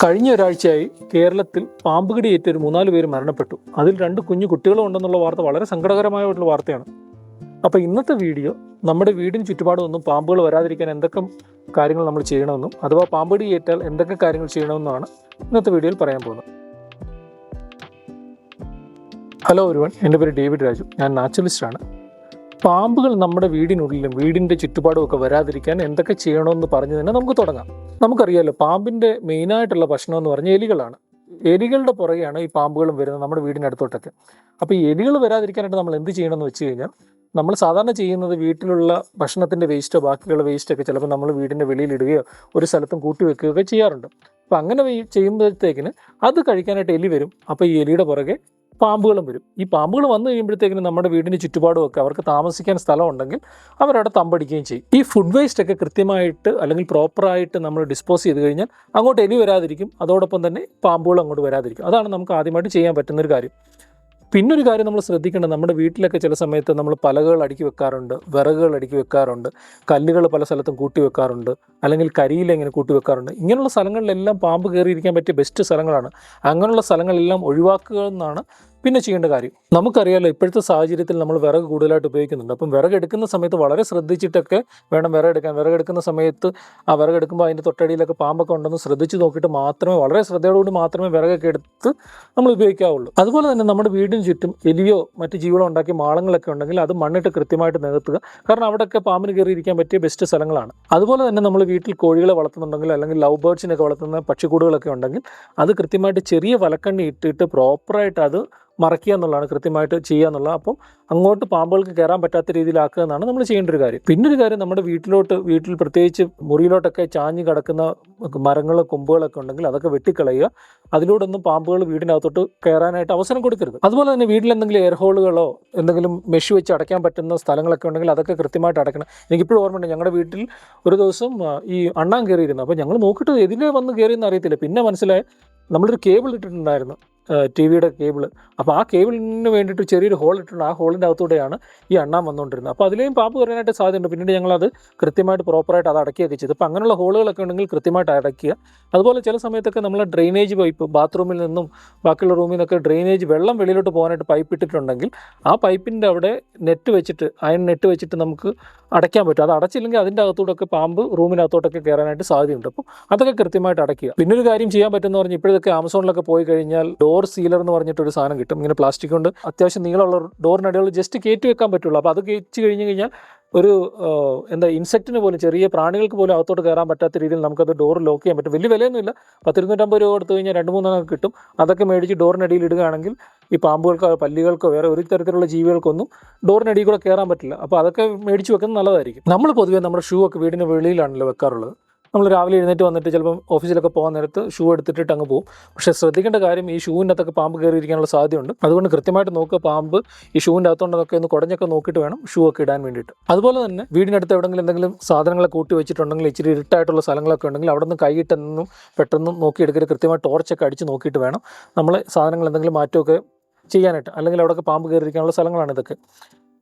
കഴിഞ്ഞ ഒരാഴ്ചയായി കേരളത്തിൽ പാമ്പ് കടിയേറ്റ് ഒരു 3-4 പേര് മരണപ്പെട്ടു. അതിൽ 2 കുഞ്ഞു കുട്ടികളും ഉണ്ടെന്നുള്ള വാർത്ത വളരെ സങ്കടകരമായിട്ടുള്ള വാർത്തയാണ്. അപ്പോൾ ഇന്നത്തെ വീഡിയോ നമ്മുടെ വീടിന് ചുറ്റുപാടും ഒന്നും പാമ്പുകൾ വരാതിരിക്കാൻ എന്തൊക്കെ കാര്യങ്ങൾ നമ്മൾ ചെയ്യണമെന്നും അഥവാ പാമ്പ് കടിയേറ്റാൽ എന്തൊക്കെ കാര്യങ്ങൾ ചെയ്യണമെന്നുമാണ് ഇന്നത്തെ വീഡിയോയിൽ പറയാൻ പോകുന്നത്. ഹലോ എവരിവൺ, എൻ്റെ പേര് ഡേവിഡ് രാജു. ഞാൻ നാച്ചുറലിസ്റ്റാണ്. പാമ്പുകൾ നമ്മുടെ വീടിനുള്ളിലും വീടിൻ്റെ ചുറ്റുപാടും ഒക്കെ വരാതിരിക്കാൻ എന്തൊക്കെ ചെയ്യണമെന്ന് പറഞ്ഞു തന്നെ നമുക്ക് തുടങ്ങാം. നമുക്കറിയാമല്ലോ, പാമ്പിൻ്റെ മെയിനായിട്ടുള്ള ഭക്ഷണം എന്ന് പറഞ്ഞാൽ എലികളാണ്. എലികളുടെ പുറകെയാണ് ഈ പാമ്പുകളും വരുന്നത് നമ്മുടെ വീടിനടുത്തോട്ടൊക്കെ. അപ്പോൾ ഈ എലികൾ വരാതിരിക്കാനായിട്ട് നമ്മൾ എന്ത് ചെയ്യണമെന്ന് വെച്ച് കഴിഞ്ഞാൽ, നമ്മൾ സാധാരണ ചെയ്യുന്നത് വീട്ടിലുള്ള ഭക്ഷണത്തിൻ്റെ വേസ്റ്റോ ബാക്കിയുള്ള വേസ്റ്റൊക്കെ ചിലപ്പോൾ നമ്മൾ വീടിൻ്റെ വെളിയിലിടുകയോ ഒരു സ്ഥലത്തും കൂട്ടി വെക്കുകയൊക്കെ ചെയ്യാറുണ്ട്. അപ്പോൾ അങ്ങനെ ചെയ്യുമ്പോഴത്തേക്കിന് അത് കഴിക്കാനായിട്ട് എലി വരും. അപ്പോൾ ഈ എലിയുടെ പുറകെ പാമ്പുകളും വരും. ഈ പാമ്പുകൾ വന്നു കഴിയുമ്പോഴത്തേക്കിനും നമ്മുടെ വീടിന് ചുറ്റുപാടും ഒക്കെ അവർക്ക് താമസിക്കാൻ സ്ഥലം ഉണ്ടെങ്കിൽ അവരവിടെ തമ്പടിക്കുകയും ചെയ്യും. ഈ ഫുഡ് വേസ്റ്റ് ഒക്കെ കൃത്യമായിട്ട് അല്ലെങ്കിൽ പ്രോപ്പറായിട്ട് നമ്മൾ ഡിസ്പോസ് ചെയ്ത് കഴിഞ്ഞാൽ അങ്ങോട്ട് എലി വരാതിരിക്കും, അതോടൊപ്പം തന്നെ പാമ്പുകളും അങ്ങോട്ട് വരാതിരിക്കും. അതാണ് നമുക്ക് ആദ്യമായിട്ട് ചെയ്യാൻ പറ്റുന്നൊരു കാര്യം. പിന്നൊരു കാര്യം നമ്മൾ ശ്രദ്ധിക്കേണ്ടത്, നമ്മുടെ വീട്ടിലൊക്കെ ചില സമയത്ത് നമ്മൾ പലകൾ അടുക്കി വെക്കാറുണ്ട്, വിറകുകൾ അടുക്കി വെക്കാറുണ്ട്, കല്ലുകൾ പല സ്ഥലത്തും കൂട്ടി വെക്കാറുണ്ട്, അല്ലെങ്കിൽ കരിയിലെങ്ങനെ കൂട്ടി വെക്കാറുണ്ട്. ഇങ്ങനെയുള്ള സ്ഥലങ്ങളിലെല്ലാം പാമ്പ് കയറിയിരിക്കാൻ പറ്റിയ ബെസ്റ്റ് സ്ഥലങ്ങളാണ്. അങ്ങനെയുള്ള സ്ഥലങ്ങളെല്ലാം ഒഴിവാക്കുക എന്നാണ് പിന്നെ ചെയ്യേണ്ട കാര്യം. നമുക്കറിയാമല്ലോ, ഇപ്പോഴത്തെ സാഹചര്യത്തിൽ നമ്മൾ വിറക് കൂടുതലായിട്ട് ഉപയോഗിക്കുന്നുണ്ട്. അപ്പം വിറകെടുക്കുന്ന സമയത്ത് വളരെ ശ്രദ്ധിച്ചിട്ടൊക്കെ വേണം വിറകെടുക്കാൻ. വിറകെടുക്കുന്ന സമയത്ത് ആ വിറകെടുക്കുമ്പോൾ അതിൻ്റെ തൊട്ടടിയിലൊക്കെ പാമ്പൊക്കെ ഉണ്ടെന്ന് ശ്രദ്ധിച്ച് നോക്കിയിട്ട് മാത്രമേ, വളരെ ശ്രദ്ധയോടുകൂടി മാത്രമേ വിറകൊക്കെ എടുത്ത് നമ്മൾ ഉപയോഗിക്കാവുള്ളൂ. അതുപോലെ തന്നെ നമ്മുടെ വീടിന് ചുറ്റും എലിയോ മറ്റ് ജീവികളോ ഉണ്ടാക്കിയ മാളങ്ങളൊക്കെ ഉണ്ടെങ്കിൽ അത് മണ്ണിട്ട് കൃത്യമായിട്ട് നികത്തുക. കാരണം അവിടെയൊക്കെ പാമ്പിന് കയറിയിരിക്കാൻ പറ്റിയ ബെസ്റ്റ് സ്ഥലങ്ങളാണ്. അതുപോലെ തന്നെ നമ്മൾ വീട്ടിൽ കോഴികളെ വളർത്തുന്നുണ്ടെങ്കിൽ അല്ലെങ്കിൽ ലവ് ബേർഡ്സിനൊക്കെ വളർത്തുന്ന പക്ഷിക്കൂടുകളൊക്കെ ഉണ്ടെങ്കിൽ അത് കൃത്യമായിട്ട് ചെറിയ വലക്കണ്ണി ഇട്ടിട്ട് പ്രോപ്പറായിട്ട് അത് മറയ്ക്കുക എന്നുള്ളതാണ്, കൃത്യമായിട്ട് ചെയ്യുക എന്നുള്ളത്. അപ്പം അങ്ങോട്ട് പാമ്പുകൾക്ക് കയറാൻ പറ്റാത്ത രീതിയിലാക്കുക എന്നാണ് നമ്മൾ ചെയ്യേണ്ട ഒരു കാര്യം. പിന്നൊരു കാര്യം, നമ്മുടെ വീട്ടിൽ പ്രത്യേകിച്ച് മുറിയിലോട്ടൊക്കെ ചാഞ്ഞ് കിടക്കുന്ന മരങ്ങളും കൊമ്പുകളൊക്കെ ഉണ്ടെങ്കിൽ അതൊക്കെ വെട്ടിക്കളയുക. അതിലൂടെ ഒന്നും പാമ്പുകൾ വീടിനകത്തോട്ട് കയറാനായിട്ട് അവസരം കൊടുക്കരുത്. അതുപോലെ തന്നെ വീട്ടിൽ എന്തെങ്കിലും എയർ ഹോളുകളോ എന്തെങ്കിലും മെഷ് വെച്ച് അടയ്ക്കാൻ പറ്റുന്ന സ്ഥലങ്ങളൊക്കെ ഉണ്ടെങ്കിൽ അതൊക്കെ കൃത്യമായിട്ട് അടയ്ക്കണം. എനിക്കിപ്പോഴും ഓർമ്മയുണ്ട്, ഞങ്ങളുടെ വീട്ടിൽ ഒരു ദിവസം ഈ അണ്ണാൻ കയറിയിരുന്നു. അപ്പോൾ ഞങ്ങൾ നോക്കിയിട്ട് എതിരെ വന്ന് കയറിയെന്ന് അറിയത്തില്ല. പിന്നെ മനസ്സിലായി, നമ്മളൊരു കേബിൾ ഇട്ടിട്ടുണ്ടായിരുന്നു, ടി വിയുടെ കേബിൾ. അപ്പോൾ ആ കേബിളിന് വേണ്ടിയിട്ട് ചെറിയൊരു ഹോൾ ഇട്ടിട്ടുണ്ട്. ആ ഹോളിൻ്റെ അകത്തൂടെയാണ് ഈ അണ്ണാൻ വന്നുകൊണ്ടിരുന്നത്. അപ്പോൾ അതിലേയും പാമ്പ് കയറാനായിട്ട് സാധ്യതയുണ്ട്. പിന്നീട് ഞങ്ങളത് കൃത്യമായിട്ട് പ്രോപ്പറായിട്ട് അത് അടയ്ക്കുകയൊക്കെ ചെയ്തു. അപ്പോൾ അങ്ങനെയുള്ള ഹോളുകളൊക്കെ ഉണ്ടെങ്കിൽ കൃത്യമായിട്ട് അടയ്ക്കുക. അതുപോലെ ചില സമയത്തൊക്കെ നമ്മൾ ഡ്രെയിനേജ് പൈപ്പ്, ബാത്റൂമിൽ നിന്നും ബാക്കിയുള്ള റൂമിൽ നിന്നൊക്കെ ഡ്രെയിനേജ് വെള്ളം വെളിയിലോട്ട് പോകാനായിട്ട് പൈപ്പ് ഇട്ടിട്ടുണ്ടെങ്കിൽ ആ പൈപ്പിൻ്റെ അവിടെ നെറ്റ് വെച്ചിട്ട്, അയൺ നെറ്റ് വെച്ചിട്ട് നമുക്ക് അടയ്ക്കാൻ പറ്റും. അത് അടച്ചില്ലെങ്കിൽ അതിൻ്റെ അകത്തോടൊക്കെ പാമ്പ് റൂമിനകത്തോട്ടൊക്കെ കയറാനായിട്ട് സാധ്യതയുണ്ട്. അപ്പോൾ അതൊക്കെ കൃത്യമായിട്ട് അടയ്ക്കുക. പിന്നൊരു കാര്യം ചെയ്യാൻ പറ്റുമെന്ന് പറഞ്ഞാൽ, ഇപ്പോഴൊക്കെ ആമസോണിലൊക്കെ പോയി കഴിഞ്ഞാൽ ഡോർ സീലർ എന്ന് പറഞ്ഞിട്ടൊരു സാധനം കിട്ടും. ഇങ്ങനെ പ്ലാസ്റ്റിക് കൊണ്ട് അത്യാവശ്യം നീളമുള്ള ഡോറിനടികൾ ജസ്റ്റ് കയറ്റി വെക്കാൻ പറ്റുള്ളൂ. അപ്പോൾ അത് കയറ്റി കഴിഞ്ഞ് കഴിഞ്ഞാൽ ഒരു ഇൻസെക്റ്റിന് പോലും, ചെറിയ പ്രാണികൾക്ക് പോലും അകത്തോട്ട് കയറാൻ പറ്റാത്ത രീതിയിൽ നമുക്കത് ഡോർ ലോക്ക് ചെയ്യാൻ പറ്റും. വലിയ വിലയൊന്നുമില്ല, 10-250 രൂപ കൊടുത്തു കഴിഞ്ഞാൽ 2-3 കിട്ടും. അതൊക്കെ മേടിച്ച് ഡോറിനടിയിൽ ഇടുകയാണെങ്കിൽ ഈ പാമ്പുകൾക്കോ പല്ലികൾക്കോ വേറെ ഒരു തരത്തിലുള്ള ജീവികൾക്കൊന്നും ഡോറിനടിയിൽ കൂടെ കയറാൻ പറ്റില്ല. അപ്പോൾ അതൊക്കെ മേടിച്ച് വെക്കുന്നത് നല്ലതായിരിക്കും. നമ്മൾ പൊതുവേ നമ്മുടെ ഷൂ ഒക്കെ വീടിന് വെളിയിലാണല്ലോ വെക്കാറുള്ളത്. നമ്മൾ രാവിലെ എഴുന്നേറ്റ് വന്നിട്ട് ചിലപ്പം ഓഫീസിലൊക്കെ പോകാൻ നേരത്ത് ഷൂ എടുത്തിട്ട് അങ്ങ് പോകും. പക്ഷേ ശ്രദ്ധിക്കേണ്ട കാര്യം, ഈ ഷൂവിൻ്റെ അകത്തൊക്കെ പാമ്പ് കയറിയിരിക്കാനുള്ള സാധ്യതയുണ്ട്. അതുകൊണ്ട് കൃത്യമായിട്ട് നോക്കുക, പാമ്പ് ഈ ഷൂവിൻ്റെ അകത്തുണ്ടെന്നൊക്കെ ഒന്ന് കുടഞ്ഞൊക്കെ നോക്കിയിട്ട് വേണം ഷൂ ഒക്കെ ഇടാൻ വേണ്ടിയിട്ട്. അതുപോലെ തന്നെ വീടിനടുത്ത് എവിടെയെങ്കിലും എന്തെങ്കിലും സാധനങ്ങളെ കൂട്ടി വെച്ചിട്ടുണ്ടെങ്കിൽ, ഇച്ചിരി ഇരുട്ടായിട്ടുള്ള സ്ഥലങ്ങളൊക്കെ ഉണ്ടെങ്കിൽ അവിടെ നിന്ന് കൈയിട്ടെന്നും പെട്ടെന്ന് നോക്കിയെടുക്കരുത്. കൃത്യമായി ടോർച്ചൊക്കെ അടിച്ച് നോക്കിയിട്ട് വേണം നമ്മൾ സാധനങ്ങൾ എന്തെങ്കിലും മാറ്റമൊക്കെ ചെയ്യാനായിട്ട്. അല്ലെങ്കിൽ അവിടെയൊക്കെ പാമ്പ് കയറിയിരിക്കാനുള്ള സ്ഥലങ്ങളാണ് ഇതൊക്കെ.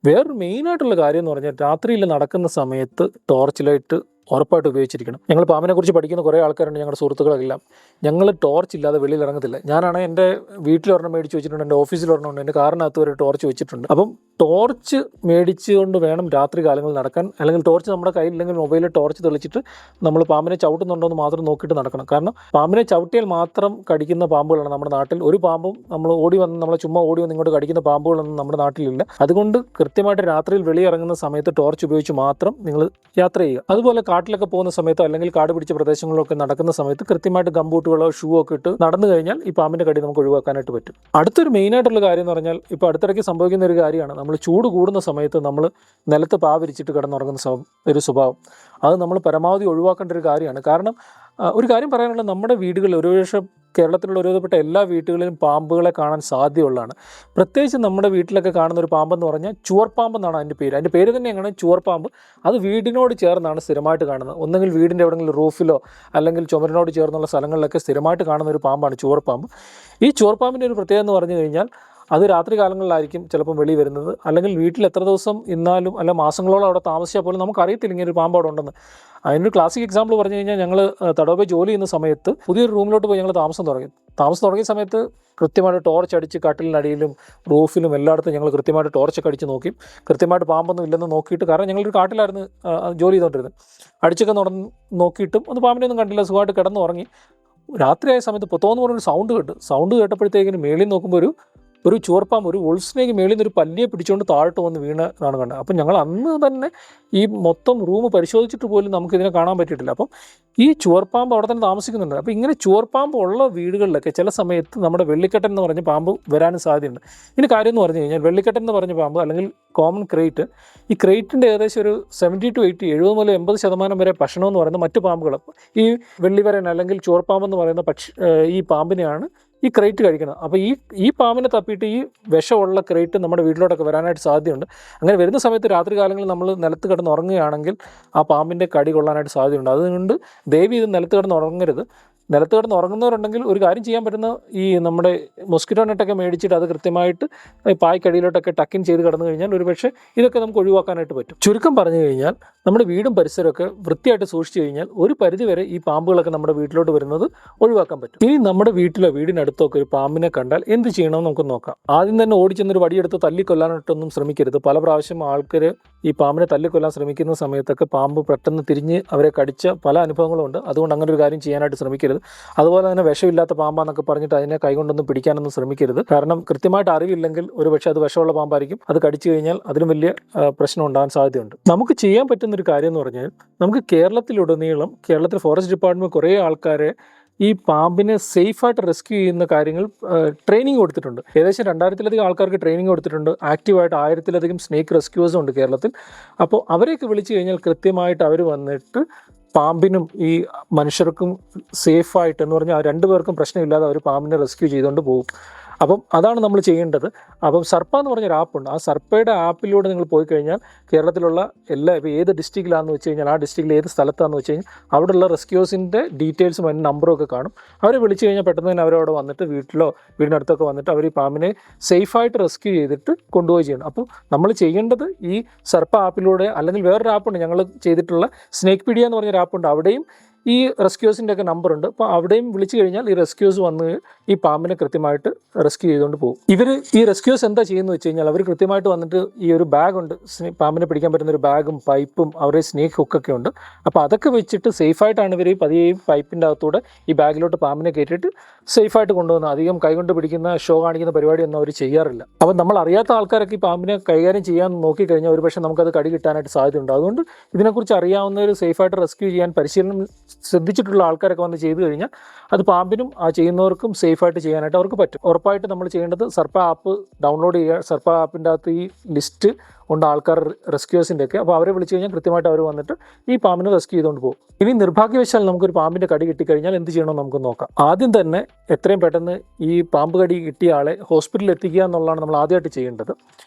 വേറൊരു മെയിനായിട്ടുള്ള കാര്യം എന്ന് പറഞ്ഞാൽ, രാത്രിയിൽ നടക്കുന്ന സമയത്ത് ടോർച്ച് ലൈറ്റ് ഉറപ്പായിട്ട് ഉപയോഗിച്ചിരിക്കണം. ഞങ്ങൾ പാമ്പിനെ കുറിച്ച് പഠിക്കുന്ന കുറേ ആൾക്കാരുണ്ട്, ഞങ്ങളുടെ സുഹൃത്തുക്കളെല്ലാം. ഞങ്ങൾ ടോർച്ച് ഇല്ലാതെ വെളിയിൽ ഇറങ്ങത്തില്ല. ഞാനാണ് എൻ്റെ വീട്ടിലൊരെണ്ണം മേടിച്ച് വെച്ചിട്ടുണ്ട്, എൻ്റെ ഓഫീസിലൊരെണ്ണമുണ്ട്, എൻ്റെ കാറിനകത്ത് വരെ ടോർച്ച് വെച്ചിട്ടുണ്ട്. അപ്പം ടോർച്ച് മേടിച്ചുകൊണ്ട് വേണം രാത്രി കാലങ്ങളിൽ നടക്കാൻ. അല്ലെങ്കിൽ ടോർച്ച് നമ്മുടെ കയ്യിലില്ലെങ്കിൽ മൊബൈലിൽ ടോർച്ച് തെളിച്ചിട്ട് നമ്മൾ പാമ്പിനെ ചവിട്ടുന്നുണ്ടോ എന്ന് മാത്രം നോക്കിയിട്ട് നടക്കണം. കാരണം പാമ്പിനെ ചവിട്ടിയാൽ മാത്രം കടിക്കുന്ന പാമ്പുകളാണ് നമ്മുടെ നാട്ടിൽ. ഒരു പാമ്പും നമ്മൾ നമ്മളെ ചുമ്മാ ഓടി വന്ന് ഇങ്ങോട്ട് കടിക്കുന്ന പാമ്പുകളൊന്നും നമ്മുടെ നാട്ടിലില്ല. അതുകൊണ്ട് കൃത്യമായിട്ട് രാത്രിയിൽ വെളിയിറങ്ങുന്ന സമയത്ത് ടോർച്ച് ഉപയോഗിച്ച് മാത്രം നിങ്ങൾ യാത്ര ചെയ്യുക. അതുപോലെ കാട്ടിലൊക്കെ പോകുന്ന സമയത്തോ അല്ലെങ്കിൽ കാട് പിടിച്ച പ്രദേശങ്ങളിലൊക്കെ നടക്കുന്ന സമയത്ത് കൃത്യമായിട്ട് ഗംബൂട്ടുകളോ ഷൂ ഒക്കെ ഇട്ട് നടന്നു കഴിഞ്ഞാൽ ഈ പാമ്പിൻ്റെ കടി നമുക്ക് ഒഴിവാക്കാനായിട്ട് പറ്റും. അടുത്തൊരു മെയിനായിട്ടുള്ള കാര്യം എന്ന് പറഞ്ഞാൽ, ഇപ്പോൾ അടുത്തിടയ്ക്ക് സംഭവിക്കുന്ന ഒരു കാര്യമാണ്, നമ്മൾ ചൂട് കൂടുന്ന സമയത്ത് നമ്മൾ നിലത്ത് പാവിരിച്ചിട്ട് കിടന്നുറങ്ങുന്ന ഒരു സ്വഭാവം. അത് നമ്മൾ പരമാവധി ഒഴിവാക്കേണ്ട ഒരു കാര്യമാണ്. കാരണം ഒരു കാര്യം പറയാനുള്ളത്, നമ്മുടെ വീടുകളിൽ ഒരുപക്ഷെ കേരളത്തിലുള്ള ഒരുവിധപ്പെട്ട എല്ലാ വീടുകളിലും പാമ്പുകളെ കാണാൻ സാധ്യതയുള്ളതാണ്. പ്രത്യേകിച്ച് നമ്മുടെ വീട്ടിലൊക്കെ കാണുന്ന ഒരു പാമ്പെന്ന് പറഞ്ഞാൽ ചുവർപ്പാമ്പെന്നാണ് അതിൻ്റെ പേര് തന്നെ എങ്ങനെ ചുവർപ്പാമ്പ്. അത് വീടിനോട് ചേർന്നാണ് സ്ഥിരമായിട്ട് കാണുന്നത്. ഒന്നെങ്കിൽ വീടിൻ്റെ എവിടെയെങ്കിലും റൂഫിലോ അല്ലെങ്കിൽ ചുമരിനോട് ചേർന്നുള്ള സ്ഥലങ്ങളിലൊക്കെ സ്ഥിരമായിട്ട് കാണുന്ന ഒരു പാമ്പാണ് ചുവർപ്പാമ്പ്. ഈ ചുവർപ്പാമ്പിൻ്റെ ഒരു പ്രത്യേകത എന്ന് പറഞ്ഞു കഴിഞ്ഞാൽ, അത് രാത്രി കാലങ്ങളിലായിരിക്കും ചിലപ്പം വെളി വരുന്നത്, അല്ലെങ്കിൽ വീട്ടിൽ എത്ര ദിവസം ഇന്നാലും അല്ല മാസങ്ങളോളം അവിടെ താമസിച്ചാൽ പോലും നമുക്കറിയത്തില്ല ഇങ്ങനെ ഒരു പാമ്പ് അവിടെ ഉണ്ടെന്ന്. അതിനൊരു ക്ലാസിക് എക്സാമ്പിൾ പറഞ്ഞു കഴിഞ്ഞാൽ, ഞങ്ങൾ തടവ ജോലി ചെയ്യുന്ന സമയത്ത് പുതിയൊരു റൂമിലോട്ട് പോയി ഞങ്ങൾ താമസം തുടങ്ങിയ സമയത്ത് കൃത്യമായിട്ട് ടോർച്ച് അടിച്ച് കട്ടിലിനടിയിലും റൂഫിലും എല്ലായിടത്തും ഞങ്ങൾ കൃത്യമായിട്ട് ടോർച്ചൊക്കെ അടിച്ച് നോക്കി, കൃത്യമായിട്ട് പാമ്പൊന്നും ഇല്ലെന്ന് നോക്കിയിട്ട്, കാരണം ഞങ്ങളൊരു കാട്ടിലായിരുന്നു ജോലി ചെയ്തുകൊണ്ടിരുന്നത്, അടിച്ചൊക്കെ നോക്കിയിട്ടും ഒന്ന് പാമ്പിനെ ഒന്നും കണ്ടില്ല, സുഖമായിട്ട് കിടന്ന് ഉറങ്ങി. രാത്രിയായ സമയത്ത് പൊത്തോന്ന് പറഞ്ഞൊരു സൗണ്ട് കേട്ടപ്പോഴത്തേക്കിന് മേളിൽ നോക്കുമ്പോൾ ഒരു ചുവർപ്പാമ്പ്, ഒരു വോൾസ്നേക്ക് മേളിൽ നിന്ന് ഒരു പല്ലിയെ പിടിച്ചുകൊണ്ട് താഴോട്ട് വന്ന് വീണതാണ് കണ്ടത്. അപ്പം ഞങ്ങൾ അന്ന് തന്നെ ഈ മൊത്തം റൂം പരിശോധിച്ചിട്ട് പോലും നമുക്കിതിനെ കാണാൻ പറ്റിയിട്ടില്ല. അപ്പം ഈ ചുവർപ്പാമ്പ് അവിടെ തന്നെ താമസിക്കുന്നുണ്ട്. അപ്പോൾ ഇങ്ങനെ ചുവർപ്പാമ്പ് ഉള്ള വീടുകളിലൊക്കെ ചില സമയത്ത് നമ്മുടെ വെള്ളിക്കെട്ടൻ എന്ന് പറഞ്ഞ പാമ്പ് വരാനും സാധ്യതയുണ്ട്. ഇതിന് കാര്യം എന്ന് പറഞ്ഞു കഴിഞ്ഞാൽ, വെള്ളിക്കെട്ടൻ എന്ന് പറഞ്ഞ പാമ്പ് അല്ലെങ്കിൽ കോമൺ ക്രേറ്റ്, ഈ ക്രേറ്റിൻ്റെ ഏകദേശം ഒരു 70 to 80, 70 മുതൽ 80% വരെ ഭക്ഷണം എന്ന് പറയുന്ന മറ്റു പാമ്പുകൾ, ഈ വെള്ളിവരൻ അല്ലെങ്കിൽ ചുവർപ്പാമ്പ് എന്ന് പറയുന്ന ഈ പാമ്പിനെയാണ് ഈ ക്രേറ്റ് കഴിക്കണം. അപ്പോൾ ഈ പാമ്പിനെ തപ്പിയിട്ട് ഈ വിഷമുള്ള ക്രേറ്റ് നമ്മുടെ വീട്ടിലോട്ടൊക്കെ വരാനായിട്ട് സാധ്യതയുണ്ട്. അങ്ങനെ വരുന്ന സമയത്ത് രാത്രി കാലങ്ങളിൽ നമ്മൾ നിലത്ത് കിടന്ന് ഉറങ്ങുകയാണെങ്കിൽ ആ പാമ്പിൻ്റെ കടി കൊള്ളാനായിട്ട് സാധ്യതയുണ്ട്. അതുകൊണ്ട് ദയവ് ഇത് നിലത്ത് കിടന്ന് ഉറങ്ങരുത്. നിലത്ത് കിടന്ന് ഉറങ്ങുന്നവരുണ്ടെങ്കിൽ ഒരു കാര്യം ചെയ്യാൻ പറ്റുന്ന, ഈ നമ്മുടെ മൊസ്കിറ്റോ നെറ്റൊക്കെ മേടിച്ചിട്ട് അത് കൃത്യമായിട്ട് പായ്ക്കടിയിലോട്ടൊക്കെ ടക്കിൻ ചെയ്ത് കിടന്നു കഴിഞ്ഞാൽ ഒരു പക്ഷേ ഇതൊക്കെ നമുക്ക് ഒഴിവാക്കാനായിട്ട് പറ്റും. ചുരുക്കം പറഞ്ഞു കഴിഞ്ഞാൽ, നമ്മുടെ വീടും പരിസരമൊക്കെ വൃത്തിയായിട്ട് സൂക്ഷിച്ചു കഴിഞ്ഞാൽ ഒരു പരിധിവരെ ഈ പാമ്പുകളൊക്കെ നമ്മുടെ വീട്ടിലോട്ട് വരുന്നത് ഒഴിവാക്കാൻ പറ്റും. ഇനി നമ്മുടെ വീട്ടിലോ വീടിനടുത്തൊക്കെ ഒരു പാമ്പിനെ കണ്ടാൽ എന്ത് ചെയ്യണമെന്ന് നമുക്ക് നോക്കാം. ആദ്യം തന്നെ ഓടിച്ചെന്നൊരു വടിയെടുത്ത് തല്ലിക്കൊല്ലാനായിട്ടൊന്നും ശ്രമിക്കരുത്. പല പ്രാവശ്യം ആൾക്കാർ ഈ പാമ്പിനെ തല്ലിക്കൊല്ലാൻ ശ്രമിക്കുന്ന സമയത്തൊക്കെ പാമ്പ് പെട്ടെന്ന് തിരിഞ്ഞ് അവരെ കടിച്ച പല അനുഭവങ്ങളുണ്ട്. അതുകൊണ്ട് അങ്ങനെ ഒരു കാര്യം ചെയ്യാനായിട്ട് ശ്രമിക്കരുത്. അതുപോലെ തന്നെ വിഷമില്ലാത്ത പാമ്പാന്നൊക്കെ പറഞ്ഞിട്ട് അതിനെ കൈകൊണ്ടൊന്നും പിടിക്കാനൊന്നും ശ്രമിക്കരുത്. കാരണം കൃത്യമായിട്ട് അറിവില്ലെങ്കിൽ ഒരു പക്ഷേ അത് വിഷമുള്ള പാമ്പായിരിക്കും. അത് കടിച്ചു കഴിഞ്ഞാൽ അതിലും വലിയ പ്രശ്നം ഉണ്ടാകാൻ സാധ്യതയുണ്ട്. നമുക്ക് ചെയ്യാൻ പറ്റുന്ന ഒരു കാര്യം എന്ന് പറഞ്ഞാൽ, നമുക്ക് കേരളത്തിൽ ഫോറസ്റ്റ് ഡിപ്പാർട്ട്മെന്റ് കുറേ ആൾക്കാരെ ഈ പാമ്പിനെ സേഫായിട്ട് റെസ്ക്യൂ ചെയ്യുന്ന കാര്യങ്ങൾ ട്രെയിനിങ് കൊടുത്തിട്ടുണ്ട്. ഏകദേശം 2000-ലധികം ആൾക്കാർക്ക് ട്രെയിനിങ് കൊടുത്തിട്ടുണ്ട്. ആക്റ്റീവായിട്ട് 1000-ലധികം സ്നേക്ക് റെസ്ക്യൂവേഴ്സും ഉണ്ട് കേരളത്തിൽ. അപ്പോൾ അവരെയൊക്കെ വിളിച്ചു കഴിഞ്ഞാൽ കൃത്യമായിട്ട് അവർ വന്നിട്ട് പാമ്പിനും ഈ മനുഷ്യർക്കും സേഫായിട്ട്, എന്ന് പറഞ്ഞാൽ രണ്ടുപേർക്കും പ്രശ്നമില്ലാതെ അവർ പാമ്പിനെ റെസ്ക്യൂ ചെയ്തുകൊണ്ട് പോകും. അപ്പം അതാണ് നമ്മൾ ചെയ്യേണ്ടത്. അപ്പം സർപ്പ എന്ന് പറഞ്ഞൊരു ആപ്പുണ്ട്. ആ സർപ്പയുടെ ആപ്പിലൂടെ നിങ്ങൾ പോയി കഴിഞ്ഞാൽ കേരളത്തിലുള്ള ഇപ്പോൾ ഏത് ഡിസ്ട്രിക്റ്റിലാണെന്ന് വെച്ച് കഴിഞ്ഞാൽ, ആ ഡിസ്ട്രിക്റ്റിൽ ഏത് സ്ഥലത്താണെന്ന് വെച്ച് കഴിഞ്ഞാൽ അവിടെയുള്ള റെസ്ക്യൂസിൻ്റെ ഡീറ്റെയിൽസും അതിൻ്റെ നമ്പറും ഒക്കെ കാണും. അവരെ വിളിച്ചു കഴിഞ്ഞാൽ പെട്ടെന്ന് തന്നെ അവരവിടെ വന്നിട്ട് വീടിനടുത്തൊക്കെ വന്നിട്ട് അവർ ഈ പാമ്പിനെ സേഫായിട്ട് റെസ്ക്യൂ ചെയ്തിട്ട് കൊണ്ടുപോയി ചെയ്യണം. അപ്പോൾ നമ്മൾ ചെയ്യേണ്ടത് ഈ സർപ്പ ആപ്പിലൂടെ, അല്ലെങ്കിൽ വേറൊരു ആപ്പുണ്ട് ഞങ്ങൾ ചെയ്തിട്ടുള്ള സ്നേക്ക് പീഡിയ എന്ന് പറഞ്ഞൊരു ആപ്പുണ്ട്. അവിടെയും ഈ റെസ്ക്യൂസിൻ്റെ ഒക്കെ നമ്പറുണ്ട്. അപ്പോൾ അവിടെയും വിളിച്ചു കഴിഞ്ഞാൽ ഈ റെസ്ക്യൂസ് വന്ന് ഈ പാമ്പിനെ കൃത്യമായിട്ട് റെസ്ക്യൂ ചെയ്തുകൊണ്ട് പോകും. ഈ റെസ്ക്യൂസ് എന്താ ചെയ്യുന്നത് വെച്ച് കഴിഞ്ഞാൽ, അവർ കൃത്യമായിട്ട് വന്നിട്ട് ഈ ഒരു ബാഗുണ്ട്, പാമ്പിനെ പിടിക്കാൻ പറ്റുന്ന ഒരു ബാഗും പൈപ്പും അവരുടെ സ്നേക്ക് ഹുക്കൊക്കെ ഉണ്ട്. അപ്പോൾ അതൊക്കെ വെച്ചിട്ട് സേഫായിട്ടാണ് ഇവർ പതിയെ പൈപ്പിൻ്റെ അകത്തൂടെ ഈ ബാഗിലോട്ട് പാമ്പിനെ കയറ്റിയിട്ട് സേഫായിട്ട് കൊണ്ടുവന്നത്. അധികം കൈകൊണ്ട് പിടിക്കുന്ന ഷോ കാണിക്കുന്ന പരിപാടിയൊന്നും അവർ ചെയ്യാറില്ല. അപ്പോൾ നമ്മൾ അറിയാത്ത ആൾക്കാരൊക്കെ ഈ പാമ്പിനെ കൈകാര്യം ചെയ്യാൻ നോക്കിക്കഴിഞ്ഞാൽ ഒരു പക്ഷേ നമുക്കത് കടി കിട്ടാനായിട്ട് സാധ്യതയുണ്ട്. അതുകൊണ്ട് ഇതിനെക്കുറിച്ച് അറിയാവുന്നവർ സേഫായിട്ട് റെസ്ക്യൂ ചെയ്യാൻ പരിശീലനം ശ്രദ്ധിച്ചിട്ടുള്ള ആൾക്കാരൊക്കെ വന്ന് ചെയ്തു കഴിഞ്ഞാൽ അത് പാമ്പിനും ആ ചെയ്യുന്നവർക്കും സേഫായിട്ട് ചെയ്യാനായിട്ട് അവർക്ക് പറ്റും. ഉറപ്പായിട്ട് നമ്മൾ ചെയ്യേണ്ടത് സർപ്പ ആപ്പ് ഡൗൺലോഡ് ചെയ്യുക. സർപ്പ ആപ്പിൻ്റെ അകത്ത് ഈ ലിസ്റ്റ് ഉണ്ട് ആൾക്കാർ റെസ്ക്യൂസിൻ്റെ ഒക്കെ. അപ്പോൾ അവരെ വിളിച്ചു കഴിഞ്ഞാൽ കൃത്യമായിട്ട് അവർ വന്നിട്ട് ഈ പാമ്പിനെ റെസ്ക്യൂ ചെയ്തുകൊണ്ട് പോകും. ഇനി നിർഭാഗ്യവശാൽ നമുക്കൊരു പാമ്പിൻ്റെ കടി കിട്ടിക്കഴിഞ്ഞാൽ എന്ത് ചെയ്യണമെന്ന് നമുക്ക് നോക്കാം. ആദ്യം തന്നെ എത്രയും പെട്ടെന്ന് ഈ പാമ്പ് കടി കിട്ടിയ ആളെ ഹോസ്പിറ്റലിൽ എത്തിക്കുക എന്നുള്ളതാണ് നമ്മൾ ആദ്യമായിട്ട് ചെയ്യേണ്ടത്.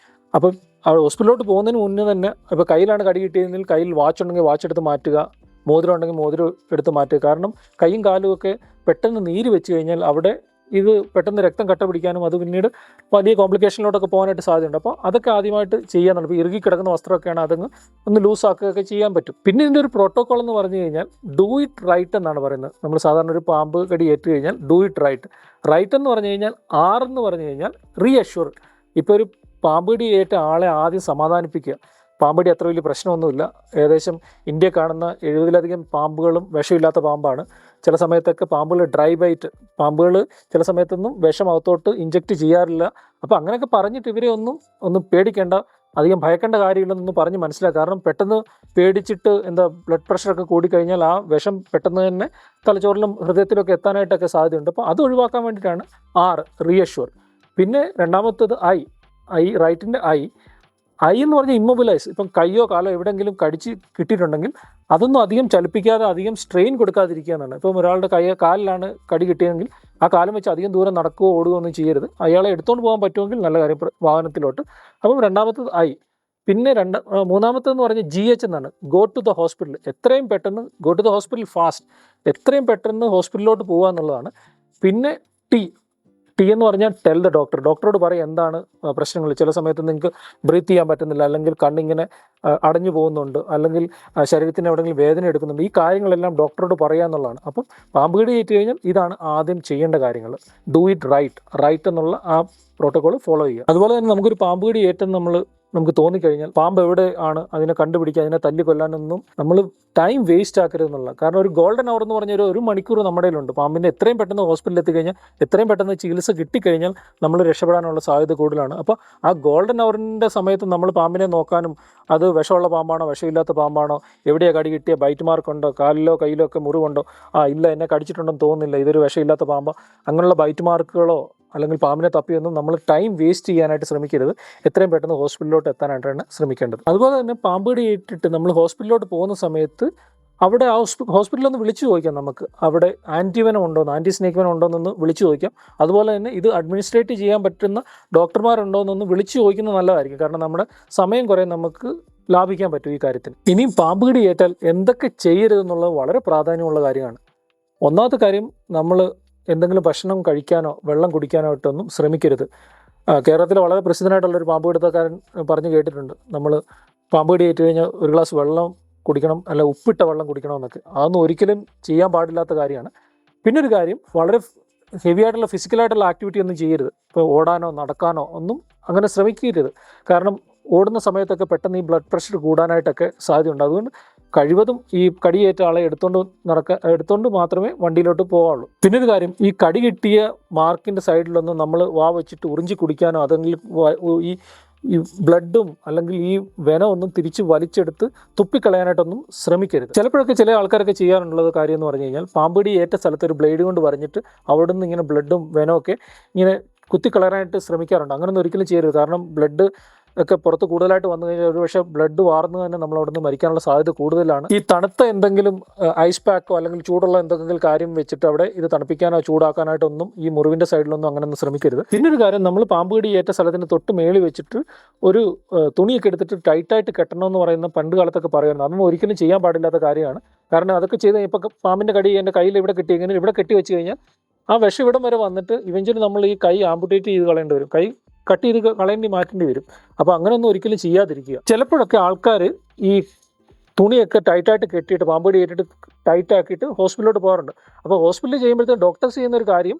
അപ്പം ഹോസ്പിറ്റലിലോട്ട് പോകുന്നതിന് മുന്നേ തന്നെ, ഇപ്പോൾ കയ്യിലാണ് കടി കിട്ടിയതെങ്കിൽ കയ്യിൽ വാച്ച് ഉണ്ടെങ്കിൽ വാച്ച് എടുത്ത് മാറ്റുക, മോതിരം ഉണ്ടെങ്കിൽ മോതിരം എടുത്ത് മാറ്റുക. കാരണം കൈയും കാലും ഒക്കെ പെട്ടെന്ന് നീര് വെച്ച് കഴിഞ്ഞാൽ അവിടെ ഇത് പെട്ടെന്ന് രക്തം കട്ട പിടിക്കാനും അത് പിന്നീട് വലിയ കോംപ്ലിക്കേഷനിലോട്ടൊക്കെ പോകാനായിട്ട് സാധ്യതയുണ്ട്. അപ്പോൾ അതൊക്കെ ആദ്യമായിട്ട് ചെയ്യാന്നുണ്ട്. ഇപ്പോൾ ഇറുകി കിടക്കുന്ന വസ്ത്രമൊക്കെയാണ് അതങ്ങ് ഒന്ന് ലൂസാക്കുകയൊക്കെ ചെയ്യാൻ പറ്റും. പിന്നെ ഇതിൻ്റെ ഒരു പ്രോട്ടോക്കോൾ എന്ന് പറഞ്ഞു കഴിഞ്ഞാൽ ഡു ഇറ്റ് റൈറ്റ് എന്നാണ് പറയുന്നത്. നമ്മൾ സാധാരണ ഒരു പാമ്പ് കടി ഏറ്റു കഴിഞ്ഞാൽ ഡു ഇറ്റ് റൈറ്റ് എന്ന് പറഞ്ഞു കഴിഞ്ഞാൽ, എന്ന് പറഞ്ഞു കഴിഞ്ഞാൽ റീഅഷ്യൂർ. ഇപ്പോൾ ഒരു പാമ്പ് കടി ഏറ്റ ആളെ ആദ്യം സമാധാനിപ്പിക്കുക. പാമ്പടി അത്ര വലിയ പ്രശ്നമൊന്നുമില്ല. ഏകദേശം ഇന്ത്യ കാണുന്ന 70-ലധികം പാമ്പുകളും വിഷമില്ലാത്ത പാമ്പാണ്. ചില സമയത്തൊക്കെ പാമ്പുകൾ ഡ്രൈ ബൈറ്റ്, പാമ്പുകൾ ചില സമയത്തൊന്നും വിഷം അകത്തോട്ട് ഇഞ്ചക്റ്റ് ചെയ്യാറില്ല. അപ്പോൾ അങ്ങനെയൊക്കെ പറഞ്ഞിട്ട് ഇവരെ ഒന്നും പേടിക്കേണ്ട, അധികം ഭയക്കേണ്ട കാര്യമില്ലെന്നൊന്ന് പറഞ്ഞ് മനസ്സിലാക്കുക. കാരണം പെട്ടെന്ന് പേടിച്ചിട്ട് ബ്ലഡ് പ്രഷറൊക്കെ കൂടിക്കഴിഞ്ഞാൽ ആ വിഷം പെട്ടെന്ന് തന്നെ തലച്ചോറിലും ഹൃദയത്തിലൊക്കെ എത്താനായിട്ടൊക്കെ സാധ്യതയുണ്ട്. അപ്പോൾ അത് ഒഴിവാക്കാൻ വേണ്ടിയിട്ടാണ് റീഅഷ്യൂർ. പിന്നെ രണ്ടാമത്തത് റൈറ്റിൻ്റെ എന്ന് പറഞ്ഞാൽ ഇമ്മൊബിലൈസ്. ഇപ്പം കയ്യോ കാലോ എവിടെയെങ്കിലും കടിച്ച് കിട്ടിയിട്ടുണ്ടെങ്കിൽ അതൊന്നും അധികം ചലിപ്പിക്കാതെ അധികം സ്ട്രെയിൻ കൊടുക്കാതിരിക്കുക എന്നാണ്. ഇപ്പം ഒരാളുടെ കാലിലാണ് കടി കിട്ടിയതെങ്കിൽ ആ കാലം വെച്ച് അധികം ദൂരം നടക്കുകയോ ഓടുകയോ ഒന്നും ചെയ്യരുത്. അയാളെ എടുത്തുകൊണ്ട് പോകാൻ പറ്റുമെങ്കിൽ നല്ല കാര്യം, വാഹനത്തിലോട്ട്. അപ്പം രണ്ടാമത്തത് പിന്നെ മൂന്നാമത്തേന്ന് പറഞ്ഞാൽ GH എന്നാണ്, ഗോ ടു ദ ഹോസ്പിറ്റൽ. എത്രയും പെട്ടെന്ന് go to the hospital fast, എത്രയും പെട്ടെന്ന് ഹോസ്പിറ്റലിലോട്ട് പോകുക എന്നുള്ളതാണ്. പിന്നെ ടി എന്ന് പറഞ്ഞാൽ ടെൽ ദ ഡോക്ടർ, ഡോക്ടറോട് പറയും എന്താണ് പ്രശ്നങ്ങൾ. ചില സമയത്ത് നിങ്ങൾക്ക് ബ്രീത്ത് ചെയ്യാൻ പറ്റുന്നില്ല, അല്ലെങ്കിൽ കണ്ണിങ്ങനെ അടഞ്ഞു പോകുന്നുണ്ട്, അല്ലെങ്കിൽ ശരീരത്തിന് എവിടെയെങ്കിലും വേദന എടുക്കുന്നുണ്ട്. ഈ കാര്യങ്ങളെല്ലാം ഡോക്ടറോട് പറയാന്നുള്ളതാണ്. അപ്പം പാമ്പ് കടി ഏറ്റു കഴിഞ്ഞാൽ ഇതാണ് ആദ്യം ചെയ്യേണ്ട കാര്യങ്ങൾ. ഡു ഇറ്റ് റൈറ്റ് എന്നുള്ള ആ പ്രോട്ടോകോൾ ഫോളോ ചെയ്യുക. അതുപോലെ തന്നെ നമുക്കൊരു പാമ്പ് കടി ഏറ്റെന്ന് നമുക്ക് തോന്നിക്കഴിഞ്ഞാൽ പാമ്പ് എവിടെ ആണ് അതിനെ കണ്ടുപിടിക്കുക, അതിനെ തല്ലി കൊല്ലാനൊന്നും നമ്മൾ ടൈം വേസ്റ്റ് ആക്കരുത് എന്നുള്ള. കാരണം ഒരു ഗോൾഡൻ അവർ എന്ന് പറഞ്ഞ ഒരു മണിക്കൂർ നമ്മുടെ കയ്യിലുണ്ട്. പാമ്പിൻ്റെ എത്രയും പെട്ടെന്ന് ഹോസ്പിറ്റലിൽ എത്തിക്കഴിഞ്ഞാൽ, എത്രയും പെട്ടെന്ന് ചികിത്സ കിട്ടിക്കഴിഞ്ഞാൽ നമ്മൾ രക്ഷപ്പെടാനുള്ള സാധ്യത കൂടുതലാണ്. അപ്പോൾ ആ ഗോൾഡൻ അവറിൻ്റെ സമയത്ത് നമ്മൾ പാമ്പിനെ നോക്കാനും, അത് വിഷമുള്ള പാമ്പാണോ വിഷമില്ലാത്ത പാമ്പാണോ, എവിടെയാണ് കടി കിട്ടിയ, ബൈറ്റ് മാർക്കുണ്ടോ, കാലിലോ കയ്യിലോ ഒക്കെ മുറിവുണ്ടോ, ഇല്ല എന്നെ കടിച്ചിട്ടുണ്ടെന്ന് തോന്നുന്നില്ല, ഇതൊരു വിഷമില്ലാത്ത പാമ്പ്, അങ്ങനെയുള്ള ബൈറ്റ് മാർക്കുകളോ അല്ലെങ്കിൽ പാമ്പിനെ തപ്പിയൊന്നും നമ്മൾ ടൈം വേസ്റ്റ് ചെയ്യാനായിട്ട് ശ്രമിക്കരുത്. എത്രയും പെട്ടെന്ന് ഹോസ്പിറ്റലിലോട്ട് എത്താനായിട്ടാണ് ശ്രമിക്കേണ്ടത്. അതുപോലെ തന്നെ പാമ്പ് കടി ഏറ്റിട്ട് നമ്മൾ ഹോസ്പിറ്റലിലോട്ട് പോകുന്ന സമയത്ത് അവിടെ ഹോസ്പിറ്റലൊന്ന് വിളിച്ചു ചോദിക്കാം. നമുക്ക് അവിടെ ആൻറ്റിവെനം ഉണ്ടോയെന്ന്, ആൻറ്റി സ്നേക്ക് വെനം ഉണ്ടോയെന്നൊന്ന് വിളിച്ചു ചോദിക്കാം. അതുപോലെ തന്നെ ഇത് അഡ്മിനിസ്ട്രേറ്റ് ചെയ്യാൻ പറ്റുന്ന ഡോക്ടർമാരുണ്ടോയെന്നൊന്ന് വിളിച്ചു ചോദിക്കുന്നത് നല്ലതായിരിക്കും. കാരണം നമ്മുടെ സമയം കുറേ നമുക്ക് ലാഭിക്കാൻ പറ്റും ഈ കാര്യത്തിന്. ഇനിയും പാമ്പ് കടി ഏറ്റാൽ എന്തൊക്കെ ചെയ്യരുതെന്നുള്ളത് വളരെ പ്രാധാന്യമുള്ള കാര്യമാണ്. ഒന്നാമത്തെ കാര്യം, നമ്മൾ എന്തെങ്കിലും ഭക്ഷണം കഴിക്കാനോ വെള്ളം കുടിക്കാനോ ആയിട്ടൊന്നും ശ്രമിക്കരുത്. കേരളത്തിൽ വളരെ പ്രസിദ്ധനായിട്ടുള്ളൊരു പാമ്പ് പിടുത്തക്കാരൻ പറഞ്ഞു കേട്ടിട്ടുണ്ട്, നമ്മൾ പാമ്പ് കടി ഏറ്റു കഴിഞ്ഞാൽ ഒരു ഗ്ലാസ് വെള്ളം കുടിക്കണം, അല്ല ഉപ്പിട്ട വെള്ളം കുടിക്കണമെന്നൊക്കെ. അതൊന്നും ഒരിക്കലും ചെയ്യാൻ പാടില്ലാത്ത കാര്യമാണ്. പിന്നെ ഒരു കാര്യം, വളരെ ഹെവി ആയിട്ടുള്ള ഫിസിക്കലായിട്ടുള്ള ആക്ടിവിറ്റി ഒന്നും ചെയ്യരുത്. ഇപ്പോൾ ഓടാനോ നടക്കാനോ ഒന്നും അങ്ങനെ ശ്രമിക്കരുത്. കാരണം ഓടുന്ന സമയത്തൊക്കെ പെട്ടെന്ന് ഈ ബ്ലഡ് പ്രഷർ കൂടാനായിട്ടൊക്കെ സാധ്യതയുണ്ട്. അതുകൊണ്ട് കഴിവതും ഈ കടിയേറ്റ ആളെ എടുത്തുകൊണ്ട് മാത്രമേ വണ്ടിയിലോട്ട് പോകാവുള്ളൂ. പിന്നെ ഒരു കാര്യം, ഈ കടി കിട്ടിയ മാർക്കിൻ്റെ സൈഡിലൊന്നും നമ്മൾ വാ വെച്ചിട്ട് ഉറിഞ്ചി കുടിക്കാനോ അതെങ്കിൽ ഈ ബ്ലഡും അല്ലെങ്കിൽ ഈ വെനമൊന്നും തിരിച്ച് വലിച്ചെടുത്ത് തുപ്പിക്കളയാനായിട്ടൊന്നും ശ്രമിക്കരുത്. ചിലപ്പോഴൊക്കെ ചില ആൾക്കാരൊക്കെ ചെയ്യാറുള്ളത് കാര്യം എന്ന് പറഞ്ഞു കഴിഞ്ഞാൽ, പാമ്പ് കടി ഏറ്റ സ്ഥലത്ത് ഒരു ബ്ലേഡ് കൊണ്ട് വരഞ്ഞിട്ട് അവിടെ നിന്ന് ഇങ്ങനെ ബ്ലഡും വെനമൊക്കെ ഇങ്ങനെ കുത്തിക്കളയാനായിട്ട് ശ്രമിക്കാറുണ്ട്. അങ്ങനെയൊന്നും ഒരിക്കലും ചെയ്യരുത്. കാരണം ബ്ലഡ് ഒക്കെ പുറത്ത് കൂടുതലായിട്ട് വന്നു കഴിഞ്ഞാൽ ഒരു പക്ഷേ ബ്ലഡ് വാർന്ന് തന്നെ നമ്മൾ അവിടെ നിന്ന് മരിക്കാനുള്ള സാധ്യത കൂടുതലാണ്. ഈ തണുത്ത എന്തെങ്കിലും ഐസ് പാക്കോ അല്ലെങ്കിൽ ചൂടുള്ള എന്തെങ്കിലും കാര്യം വെച്ചിട്ട് അവിടെ ഇത് തണുപ്പിക്കാനോ ചൂടാക്കാനായിട്ടൊന്നും ഈ മുറിവിൻ്റെ സൈഡിലൊന്നും അങ്ങനെയൊന്നും ശ്രമിക്കരുത്. പിന്നൊരു കാര്യം, നമ്മൾ പാമ്പ് കടി ഏറ്റ സ്ഥലത്തിന് തൊട്ട് മേളി വെച്ചിട്ട് ഒരു തുണിയൊക്കെ എടുത്തിട്ട് ടൈറ്റായിട്ട് കെട്ടണമെന്ന് പറയുന്ന പണ്ട് കാലത്തൊക്കെ പറയുന്നത്, അതൊന്നും ഒരിക്കലും ചെയ്യാൻ പാടില്ലാത്ത കാര്യമാണ്. കാരണം അതൊക്കെ ചെയ്ത് ഇപ്പോൾ പാമ്പിൻ്റെ കടി എൻ്റെ കയ്യിൽ ഇവിടെ കിട്ടിയെങ്കിൽ ഇവിടെ കെട്ടി വെച്ച് കഴിഞ്ഞാൽ ആ വിഷം ഇവിടം വരെ വന്നിട്ട് ഇവഞ്ച്വലി നമ്മൾ ഈ കൈ ആംപുട്ടേറ്റ് ചെയ്ത് കളയേണ്ടി വരും, കൈ കട്ട് ചെയ്ത് മാറ്റേണ്ടി വരും. അപ്പോൾ അങ്ങനെയൊന്നും ഒരിക്കലും ചെയ്യാതിരിക്കുക. ചിലപ്പോഴൊക്കെ ആൾക്കാർ ഈ തുണിയൊക്കെ ടൈറ്റായിട്ട് കെട്ടിയിട്ട് പാമ്പ് കടി ഏറ്റിട്ട് ടൈറ്റാക്കിയിട്ട് ഹോസ്പിറ്റലിലോട്ട് പോകാറുണ്ട്. അപ്പോൾ ഹോസ്പിറ്റലിൽ ചെയ്യുമ്പോഴത്തേക്കും ഡോക്ടേഴ്സ് ചെയ്യുന്നൊരു കാര്യം,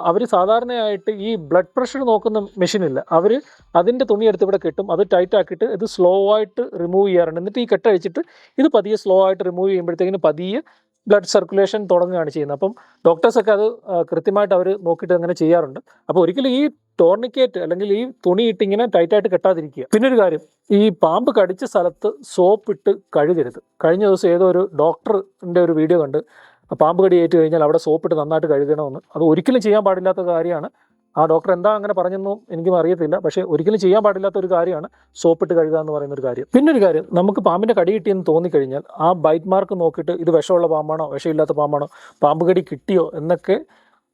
അവർ സാധാരണയായിട്ട് ഈ ബ്ലഡ് പ്രഷർ നോക്കുന്ന മെഷീനില്ല, അവർ അതിൻ്റെ തുണി എടുത്ത് ഇവിടെ കെട്ടും, അത് ടൈറ്റാക്കിയിട്ട് ഇത് സ്ലോ ആയിട്ട് റിമൂവ് ചെയ്യാറുണ്ട്. എന്നിട്ട് ഈ കെട്ടഴിച്ചിട്ട് ഇത് പതിയെ സ്ലോ ആയിട്ട് റിമൂവ് ചെയ്യുമ്പോഴത്തേക്കിന് പതിയെ ബ്ലഡ് സർക്കുലേഷൻ തുടങ്ങുകയാണ് ചെയ്യുന്നത്. അപ്പം ഡോക്ടേഴ്സൊക്കെ അത് കൃത്യമായിട്ട് അവർ നോക്കിയിട്ട് അങ്ങനെ ചെയ്യാറുണ്ട്. അപ്പോൾ ഒരിക്കലും ഈ ടോർണിക്കേറ്റ് അല്ലെങ്കിൽ ഈ തുണി ഇട്ടിങ്ങനെ ടൈറ്റായിട്ട് കെട്ടാതിരിക്കുക. പിന്നൊരു കാര്യം, ഈ പാമ്പ് കടിച്ച സ്ഥലത്ത് സോപ്പിട്ട് കഴുകരുത്. കഴിഞ്ഞ ദിവസം ഏതോ ഒരു ഡോക്ടറിൻ്റെ ഒരു വീഡിയോ കണ്ട്, പാമ്പ് കടി ഏറ്റു കഴിഞ്ഞാൽ അവിടെ സോപ്പിട്ട് നന്നായിട്ട് കഴുകണമെന്ന്. അത് ഒരിക്കലും ചെയ്യാൻ പാടില്ലാത്ത കാര്യമാണ്. ആ ഡോക്ടർ എന്താ അങ്ങനെ പറഞ്ഞെന്നും എനിക്കും അറിയത്തില്ല. പക്ഷേ ഒരിക്കലും ചെയ്യാൻ പാടില്ലാത്ത ഒരു കാര്യമാണ് സോപ്പിട്ട് കഴുകുക എന്ന് പറയുന്ന ഒരു കാര്യം. പിന്നെ ഒരു കാര്യം, നമുക്ക് പാമ്പിൻ്റെ കടി കിട്ടിയെന്ന് തോന്നിക്കഴിഞ്ഞാൽ ആ ബൈറ്റ് മാർക്ക് നോക്കിയിട്ട് ഇത് വിഷമുള്ള പാമ്പാണോ വിഷമില്ലാത്ത പാമ്പാണോ, പാമ്പ് കടി കിട്ടിയോ എന്നൊക്കെ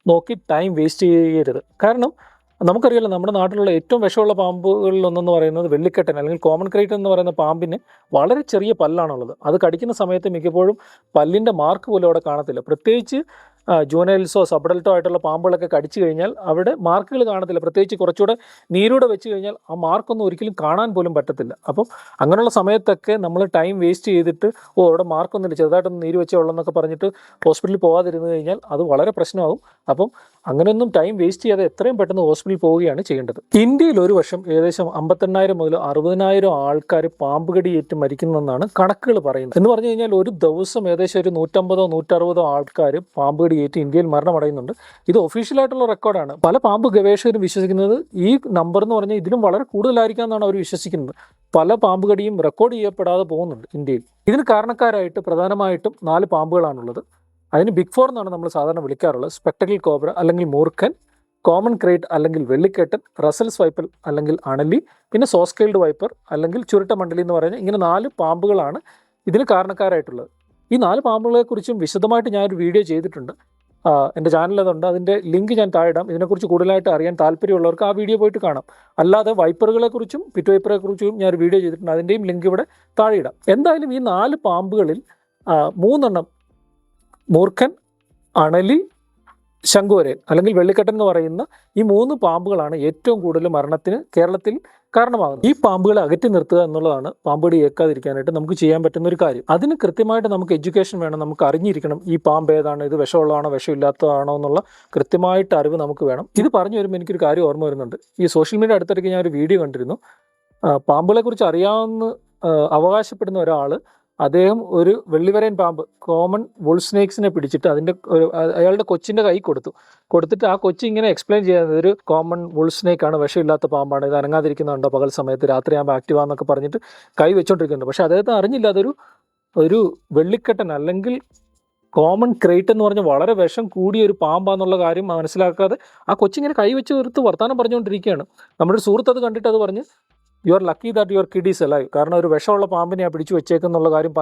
നോക്കി ടൈം വേസ്റ്റ് ചെയ്യരുത്. കാരണം നമുക്കറിയാലോ, നമ്മുടെ നാട്ടിലുള്ള ഏറ്റവും വിഷമുള്ള പാമ്പുകളിലൊന്നെന്ന് പറയുന്നത് വെള്ളിക്കെട്ടൻ അല്ലെങ്കിൽ കോമൺ ക്രൈറ്റ് എന്ന് പറയുന്ന പാമ്പിന് വളരെ ചെറിയ പല്ലാണുള്ളത്. അത് കടിക്കുന്ന സമയത്ത് മിക്കപ്പോഴും പല്ലിൻ്റെ മാർക്ക് പോലും അവിടെ കാണത്തില്ല. പ്രത്യേകിച്ച് ജൂനൈൽസോ സബ്ഡൽറ്റോ ആയിട്ടുള്ള പാമ്പുകളൊക്കെ കടിച്ചു കഴിഞ്ഞാൽ അവിടെ മാർക്കുകൾ കാണത്തില്ല. പ്രത്യേകിച്ച് കുറച്ചുകൂടെ നീരൂടെ വെച്ച് കഴിഞ്ഞാൽ ആ മാർക്കൊന്നും ഒരിക്കലും കാണാൻ പോലും പറ്റത്തില്ല. അപ്പം അങ്ങനെയുള്ള സമയത്തൊക്കെ നമ്മൾ ടൈം വേസ്റ്റ് ചെയ്തിട്ട് അവിടെ മാർക്കൊന്നുമില്ല, ചെറുതായിട്ടൊന്ന് നീര് വെച്ചേ ഉള്ളെന്നൊക്കെ പറഞ്ഞിട്ട് ഹോസ്പിറ്റലിൽ പോകാതിരുന്നു കഴിഞ്ഞാൽ അത് വളരെ പ്രശ്നമാകും. അപ്പം അങ്ങനെയൊന്നും ടൈം വേസ്റ്റ് ചെയ്യാതെ എത്രയും പെട്ടെന്ന് ഹോസ്പിറ്റലിൽ പോവുകയാണ് ചെയ്യേണ്ടത്. ഇന്ത്യയിൽ ഒരു വർഷം ഏകദേശം 58,000 മുതൽ 60,000 ആൾക്കാർ പാമ്പ് കടിയേറ്റ് മരിക്കുന്നതെന്നാണ് കണക്കുകൾ പറയുന്നത്. എന്ന് പറഞ്ഞു കഴിഞ്ഞാൽ ഒരു ദിവസം ഏകദേശം ഒരു 150-160 ആൾക്കാർ പാമ്പ് കടിയേറ്റ് ഇന്ത്യയിൽ മരണമടയുന്നുണ്ട്. ഇത് ഒഫീഷ്യലായിട്ടുള്ള റെക്കോർഡാണ്. പല പാമ്പ് ഗവേഷകരും വിശ്വസിക്കുന്നത് ഈ നമ്പർ എന്ന് പറഞ്ഞാൽ ഇതിലും വളരെ കൂടുതലായിരിക്കാം എന്നാണ് അവർ വിശ്വസിക്കുന്നത്. പല പാമ്പ് കടിയും റെക്കോർഡ് ചെയ്യപ്പെടാതെ പോകുന്നുണ്ട് ഇന്ത്യയിൽ. ഇതിന് കാരണക്കാരായിട്ട് പ്രധാനമായിട്ടും 4 പാമ്പുകളാണുള്ളത്. അതിന് ബിഗ് 4 എന്നാണ് നമ്മൾ സാധാരണ വിളിക്കാറുള്ളത്. സ്പെക്ടക്കിൾ കോബ്ര അല്ലെങ്കിൽ മൂർഖൻ, കോമൺ ക്രേറ്റ് അല്ലെങ്കിൽ വെള്ളിക്കെട്ടൻ, റസൽസ് വൈപ്പർ അല്ലെങ്കിൽ അണലി, പിന്നെ സോസ്കെയിൽഡ് വൈപ്പർ അല്ലെങ്കിൽ ചുരുട്ട മണ്ഡലി എന്ന് പറയുന്ന ഇങ്ങനെ 4 പാമ്പുകളാണ് ഇതിന് കാരണക്കാരായിട്ടുള്ളത്. ഈ 4 പാമ്പുകളെക്കുറിച്ചും വിശദമായിട്ട് ഞാനൊരു വീഡിയോ ചെയ്തിട്ടുണ്ട്. എൻ്റെ ചാനൽ അതുണ്ട്, അതിൻ്റെ ലിങ്ക് ഞാൻ താഴെ ഇടാം. ഇതിനെക്കുറിച്ച് കൂടുതലായിട്ട് അറിയാൻ താല്പര്യമുള്ളവർക്ക് ആ വീഡിയോ പോയിട്ട് കാണാം. അല്ലാതെ വൈപ്പറുകളെക്കുറിച്ചും പിറ്റ് വൈപ്പറെക്കുറിച്ചും ഞാനൊരു വീഡിയോ ചെയ്തിട്ടുണ്ട്, അതിൻ്റെയും ലിങ്ക് ഇവിടെ താഴെ ഇടാം. എന്തായാലും ഈ 4 പാമ്പുകളിൽ 3 മൂർഖൻ, അണലി, ശംഖുവരയൻ അല്ലെങ്കിൽ വെള്ളിക്കെട്ടൻ എന്ന് പറയുന്ന ഈ 3 പാമ്പുകളാണ് ഏറ്റവും കൂടുതൽ മരണത്തിന് കേരളത്തിൽ കാരണമാകുന്നത്. ഈ പാമ്പുകളെ അകറ്റി നിർത്തുക എന്നുള്ളതാണ് പാമ്പുകടി ഏൽക്കാതിരിക്കാനായിട്ട് നമുക്ക് ചെയ്യാൻ പറ്റുന്ന ഒരു കാര്യം. അതിന് കൃത്യമായിട്ട് നമുക്ക് എഡ്യൂക്കേഷൻ വേണം. നമുക്ക് അറിഞ്ഞിരിക്കണം ഈ പാമ്പ് ഏതാണ്, ഇത് വിഷമുള്ളതാണോ വിഷമില്ലാത്തതാണോ എന്നുള്ള കൃത്യമായിട്ട് അറിവ് നമുക്ക് വേണം. ഇത് പറഞ്ഞു വരുമ്പോൾ എനിക്കൊരു കാര്യം ഓർമ്മ വരുന്നുണ്ട്. ഈ സോഷ്യൽ മീഡിയ അടുത്തിടയ്ക്ക് ഞാൻ ഒരു വീഡിയോ കണ്ടിരുന്നു. പാമ്പുകളെക്കുറിച്ച് അറിയാവുന്ന അവകാശപ്പെടുന്ന ഒരാൾ, അദ്ദേഹം ഒരു വെള്ളിവരയൻ പാമ്പ്, കോമൺ വുൾ സ്നേക്സിനെ പിടിച്ചിട്ട് അയാളുടെ കൊച്ചിൻ്റെ കൈ കൊടുത്തിട്ട് ആ കൊച്ചി ഇങ്ങനെ എക്സ്പ്ലെയിൻ ചെയ്യുന്നത് ഒരു കോമൺ വുൾ സ്നേക്കാണ്, വിഷമില്ലാത്ത പാമ്പാണ്, ഇത് അനങ്ങാതിരിക്കുന്നുണ്ടോ പകൽ സമയത്ത്, രാത്രിയാകുമ്പോൾ ആക്റ്റീവാന്നൊക്കെ പറഞ്ഞിട്ട് കൈ വെച്ചോണ്ടിരിക്കുന്നുണ്ട്. പക്ഷെ അദ്ദേഹത്തിന് അറിഞ്ഞില്ല അതൊരു വെള്ളിക്കെട്ടൻ അല്ലെങ്കിൽ കോമൺ ക്രേറ്റ് എന്ന് പറഞ്ഞ വളരെ വിഷം കൂടിയ ഒരു പാമ്പാന്നുള്ള കാര്യം മനസ്സിലാക്കാതെ ആ കൊച്ചിങ്ങനെ കൈ വെച്ച് തീർത്ത് വർത്താനം പറഞ്ഞുകൊണ്ടിരിക്കുകയാണ്. നമ്മുടെ ഒരു സുഹൃത്ത് അത് കണ്ടിട്ട് അത് പറഞ്ഞ്, you are lucky that your kid is alive. കാരണം ഒരു വിഷമുള്ള പാമ്പിനെ പിടിച്ചു വെച്ചേക്കെന്നുള്ള കാര്യം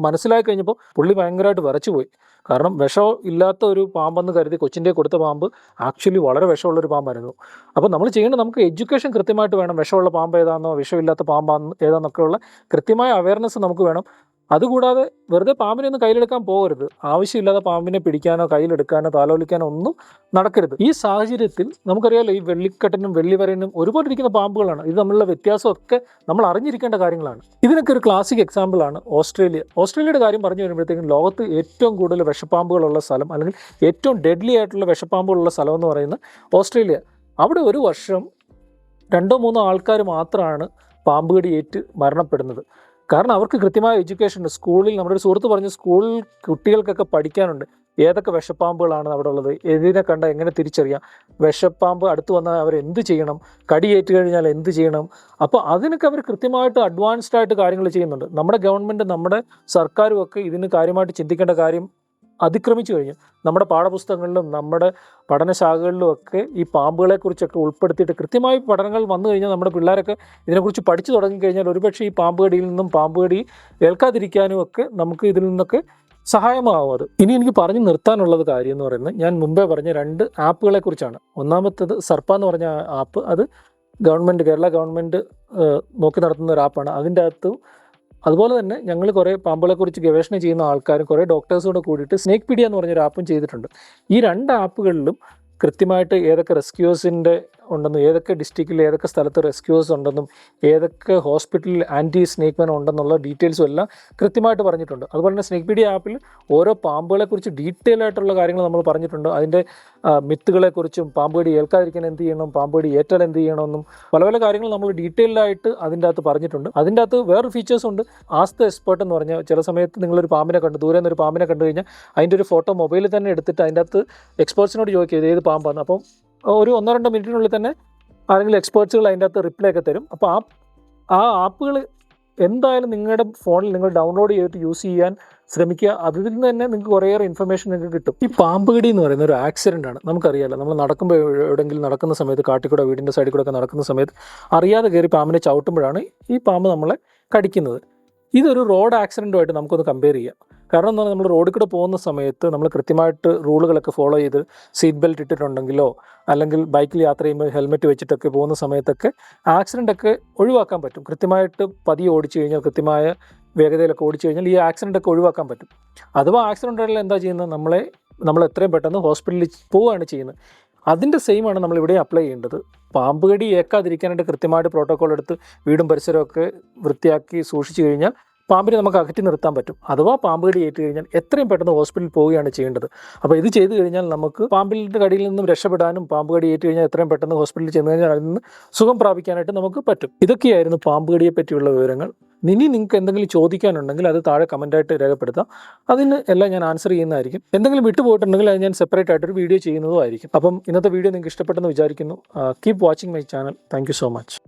മനസ്സിലാക്കി കഴിഞ്ഞപ്പോൾ പുള്ളി ഭയങ്കരമായിട്ട് വിറച്ചുപോയി. കാരണം വിഷം ഇല്ലാത്ത ഒരു പാമ്പെന്ന് കരുതി കൊച്ചിൻ്റെ കൊടുത്ത പാമ്പ് ആക്ച്വലി വളരെ വിഷമുള്ളൊരു പാമ്പായിരുന്നു. അപ്പോൾ നമ്മൾ ചെയ്യേണ്ടത്, നമുക്ക് എഡ്യൂക്കേഷൻ കൃത്യമായിട്ട് വേണം. വിഷമുള്ള പാമ്പ് ഏതാണെന്നോ വിഷമില്ലാത്ത പാമ്പാണെന്നോ ഏതാണെന്നൊക്കെയുള്ള കൃത്യമായ അവയർനെസ് നമുക്ക് വേണം. അതുകൂടാതെ വെറുതെ പാമ്പിനെ ഒന്നും കയ്യിലെടുക്കാൻ പോകരുത്. ആവശ്യമില്ലാതെ പാമ്പിനെ പിടിക്കാനോ കയ്യിലെടുക്കാനോ താലോലിക്കാനോ ഒന്നും നടക്കരുത്. ഈ സാഹചര്യത്തിൽ നമുക്കറിയാമല്ലോ, ഈ വെള്ളിക്കെട്ടനും വെള്ളിവരയനും ഒരുപോലെ ഇരിക്കുന്ന പാമ്പുകളാണ്. ഇത് തമ്മിലുള്ള വ്യത്യാസമൊക്കെ നമ്മൾ അറിഞ്ഞിരിക്കേണ്ട കാര്യങ്ങളാണ്. ഇതിനൊക്കെ ഒരു ക്ലാസിക് എക്സാമ്പിളാണ് ഓസ്ട്രേലിയ. ഓസ്ട്രേലിയയുടെ കാര്യം പറഞ്ഞു വരുമ്പോഴത്തേക്കും ലോകത്ത് ഏറ്റവും കൂടുതൽ വിഷപ്പാമ്പുകളുള്ള സ്ഥലം, അല്ലെങ്കിൽ ഏറ്റവും ഡെഡ്ലി ആയിട്ടുള്ള വിഷപ്പാമ്പുകളുള്ള സ്ഥലം എന്ന് പറയുന്നത് ഓസ്ട്രേലിയ. അവിടെ ഒരു വർഷം 2-3 ആൾക്കാർ മാത്രമാണ് പാമ്പുകടി ഏറ്റ് മരണപ്പെടുന്നത്. കാരണം അവർക്ക് കൃത്യമായ എഡ്യൂക്കേഷൻ ഉണ്ട്. സ്കൂളിൽ, നമ്മുടെ ഒരു സുഹൃത്ത് പറഞ്ഞു, സ്കൂളിൽ കുട്ടികൾക്കൊക്കെ പഠിക്കാനുണ്ട് ഏതൊക്കെ വിഷപ്പാമ്പുകളാണ് അവിടെ ഉള്ളത്, ഇതിനെ കണ്ട എങ്ങനെ തിരിച്ചറിയാം, വിഷപ്പാമ്പ് അടുത്ത് വന്നാൽ അവർ എന്ത് ചെയ്യണം, കടിയേറ്റ് കഴിഞ്ഞാൽ എന്ത് ചെയ്യണം. അപ്പോൾ അതിനൊക്കെ അവർ കൃത്യമായിട്ട് അഡ്വാൻസ്ഡ് ആയിട്ട് കാര്യങ്ങൾ ചെയ്യുന്നുണ്ട്. നമ്മുടെ ഗവൺമെൻറ്, നമ്മുടെ സർക്കാരും ഒക്കെ ഇതിന് കാര്യമായിട്ട് ചിന്തിക്കേണ്ട കാര്യം അതിക്രമിച്ചു കഴിഞ്ഞു. നമ്മുടെ പാഠപുസ്തകങ്ങളിലും നമ്മുടെ പഠനശാഖകളിലും ഒക്കെ ഈ പാമ്പുകളെക്കുറിച്ചൊക്കെ ഉൾപ്പെടുത്തിയിട്ട് കൃത്യമായി പഠനങ്ങൾ വന്നു കഴിഞ്ഞാൽ നമ്മുടെ പിള്ളേരൊക്കെ ഇതിനെക്കുറിച്ച് പഠിച്ചു തുടങ്ങിക്കഴിഞ്ഞാൽ ഒരുപക്ഷെ ഈ പാമ്പുകടിയിൽ നിന്നും പാമ്പുകടി ഏൽക്കാതിരിക്കാനും ഒക്കെ നമുക്ക് ഇതിൽ നിന്നൊക്കെ സഹായമാവും അത്. ഇനി എനിക്ക് പറഞ്ഞു നിർത്താനുള്ളത് കാര്യം എന്ന് പറയുന്നത്, ഞാൻ മുമ്പേ പറഞ്ഞ 2 ആപ്പുകളെ കുറിച്ചാണ്. ഒന്നാമത്തേത് സർപ്പ എന്ന് പറഞ്ഞ ആപ്പ്. അത് കേരള ഗവൺമെൻറ് നോക്കി നടത്തുന്ന ഒരു ആപ്പാണ്. അതിൻ്റെ അകത്ത് അതുപോലെ തന്നെ ഞങ്ങൾ കുറേ പാമ്പുകളെക്കുറിച്ച് ഗവേഷണം ചെയ്യുന്ന ആൾക്കാരും കുറേ ഡോക്ടേഴ്സോട് കൂടിയിട്ട് സ്നേക്ക് പീഡിയ എന്ന് പറഞ്ഞൊരു ആപ്പും ചെയ്തിട്ടുണ്ട്. ഈ 2 ആപ്പുകളിലും കൃത്യമായിട്ട് ഏതൊക്കെ റെസ്ക്യൂസിൻ്റെ ഉണ്ടെന്നും, ഏതൊക്കെ ഡിസ്ട്രിക്റ്റിൽ ഏതൊക്കെ സ്ഥലത്ത് റെസ്ക്യൂസ് ഉണ്ടെന്നും, ഏതൊക്കെ ഹോസ്പിറ്റലിൽ ആൻറ്റി സ്നേക്ക് വെനം ഉണ്ടെന്നുള്ള ഡീറ്റെയിൽസും എല്ലാം കൃത്യമായിട്ട് പറഞ്ഞിട്ടുണ്ട്. അതുപോലെ തന്നെ സ്നേക്ക് പീഡിയ ആപ്പിൽ ഓരോ പാമ്പുകളെക്കുറിച്ച് ഡീറ്റെയിൽ ആയിട്ടുള്ള കാര്യങ്ങൾ നമ്മൾ പറഞ്ഞിട്ടുണ്ട്. അതിൻ്റെ മിത്തുകളെക്കുറിച്ചും, പാമ്പുകടി ഏൽക്കാതിരിക്കാൻ എന്ത് ചെയ്യണം, പാമ്പുകടി ഏറ്റാൽ എന്ത് ചെയ്യണമെന്നും പല പല കാര്യങ്ങൾ നമ്മൾ ഡീറ്റെയിൽഡായിട്ട് അതിൻ്റെ അകത്ത് പറഞ്ഞിട്ടുണ്ട്. അതിൻ്റെ അകത്ത് വേറൊരു ഫീച്ചേഴ്സ് ഉണ്ട്, ആസ്ക് ദ എക്സ്പേർട്ട് എന്ന് പറഞ്ഞാൽ. ചില സമയത്ത് നിങ്ങളൊരു പാമ്പിനെ കണ്ടു, ദൂരെ നിന്നൊരു പാമ്പിനെ കണ്ടു കഴിഞ്ഞാൽ അതിൻ്റെ ഒരു ഫോട്ടോ മൊബൈലിൽ തന്നെ എടുത്തിട്ട് അതിൻ്റെ അകത്ത് എക്സ്പേർട്സിനോട് ചോദിക്കുക ഇത് ഏത് പാമ്പാണ്. അപ്പം ഒരു 1-2 മിനിറ്റിനുള്ളിൽ തന്നെ ആരെങ്കിലും എക്സ്പേർട്സുകൾ അതിൻ്റെ അകത്ത് റിപ്ലൈ ഒക്കെ തരും. അപ്പോൾ ആ ആപ്പുകൾ എന്തായാലും നിങ്ങളുടെ ഫോണിൽ നിങ്ങൾ ഡൗൺലോഡ് ചെയ്തിട്ട് യൂസ് ചെയ്യാൻ ശ്രമിക്കുക. അതിൽ നിന്ന് തന്നെ നിങ്ങൾക്ക് കുറേയേറെ ഇൻഫർമേഷൻ നിങ്ങൾക്ക് കിട്ടും. ഈ പാമ്പുകടി എന്ന് പറയുന്ന ഒരു ആക്സിഡൻ്റ് ആണ്. നമുക്കറിയാമല്ലോ, നമ്മൾ നടക്കുമ്പോൾ എവിടെയെങ്കിലും നടക്കുന്ന സമയത്ത്, കാട്ടിക്കൂടെ വീടിൻ്റെ സൈഡിൽ കൂടെ ഒക്കെ നടക്കുന്ന സമയത്ത് അറിയാതെ കയറി പാമ്പിനെ ചവിട്ടുമ്പോഴാണ് ഈ പാമ്പ് നമ്മളെ കടിക്കുന്നത്. ഇതൊരു റോഡ് ആക്സിഡൻറ്റുമായിട്ട് നമുക്കൊന്ന് കമ്പയർ ചെയ്യാം. കാരണം എന്ന് പറഞ്ഞാൽ നമ്മൾ റോഡിൽ കൂടെ പോകുന്ന സമയത്ത് നമ്മൾ കൃത്യമായിട്ട് റൂളുകളൊക്കെ ഫോളോ ചെയ്ത് സീറ്റ് ബെൽറ്റ് ഇട്ടിട്ടുണ്ടെങ്കിലോ, അല്ലെങ്കിൽ ബൈക്കിൽ യാത്ര ചെയ്യുമ്പോൾ ഹെൽമെറ്റ് വെച്ചിട്ടൊക്കെ പോകുന്ന സമയത്തൊക്കെ ആക്സിഡൻ്റൊക്കെ ഒഴിവാക്കാൻ പറ്റും. കൃത്യമായിട്ട് പതിയെ ഓടിച്ചു കഴിഞ്ഞാൽ, കൃത്യമായ വേഗതയിലൊക്കെ ഓടിച്ചു കഴിഞ്ഞാൽ ഈ ആക്സിഡൻ്റൊക്കെ ഒഴിവാക്കാൻ പറ്റും. അഥവാ ആക്സിഡൻ്റുകളിൽ എന്താ ചെയ്യുന്നത്, നമ്മൾ എത്രയും പെട്ടെന്ന് ഹോസ്പിറ്റലിൽ പോവുകയാണ് ചെയ്യുന്നത്. അതിൻ്റെ സെയിമാണ് നമ്മളിവിടെ അപ്ലൈ ചെയ്യേണ്ടത്. പാമ്പുകടി ഏൽക്കാതിരിക്കാനായിട്ട് കൃത്യമായിട്ട് പ്രോട്ടോക്കോൾ എടുത്ത് വീടും പരിസരമൊക്കെ വൃത്തിയാക്കി സൂക്ഷിച്ചു കഴിഞ്ഞാൽ പാമ്പിനെ നമുക്ക് അകറ്റി നിർത്താൻ പറ്റും. അഥവാ പാമ്പുകടി ഏറ്റ് കഴിഞ്ഞാൽ എത്രയും പെട്ടെന്ന് ഹോസ്പിറ്റലിൽ പോവുകയാണ് ചെയ്യേണ്ടത്. അപ്പോൾ ഇത് ചെയ്തു കഴിഞ്ഞാൽ നമുക്ക് പാമ്പിൻ്റെ കടിയിൽ നിന്നും രക്ഷപ്പെടാനും, പാമ്പുകടി ഏറ്റ് കഴിഞ്ഞാൽ എത്രയും പെട്ടെന്ന് ഹോസ്പിറ്റലിൽ ചെന്ന് കഴിഞ്ഞാൽ അതിൽ നിന്ന് സുഖം പ്രാപിക്കാനായിട്ട് നമുക്ക് പറ്റും. ഇതൊക്കെയായിരുന്നു പാമ്പുകടിയെ പറ്റിയുള്ള വിവരങ്ങൾ. ഇനി നിങ്ങൾക്ക് എന്തെങ്കിലും ചോദിക്കാനുണ്ടെങ്കിൽ അത് താഴെ കമൻറ്റായിട്ട് രേഖപ്പെടുത്താം. അതിന് എല്ലാം ഞാൻ ആൻസർ ചെയ്യുന്നതായിരിക്കും. എന്തെങ്കിലും വിട്ടുപോയിട്ടുണ്ടെങ്കിൽ അത് ഞാൻ സെപ്പറേറ്റ് ആയിട്ടൊരു വീഡിയോ ചെയ്യുന്നതും ആയിരിക്കും. അപ്പം ഇന്നത്തെ വീഡിയോ നിങ്ങൾക്ക് ഇഷ്ടപ്പെട്ടെന്ന് വിചാരിക്കുന്നു. Keep watching my channel. Thank you so much.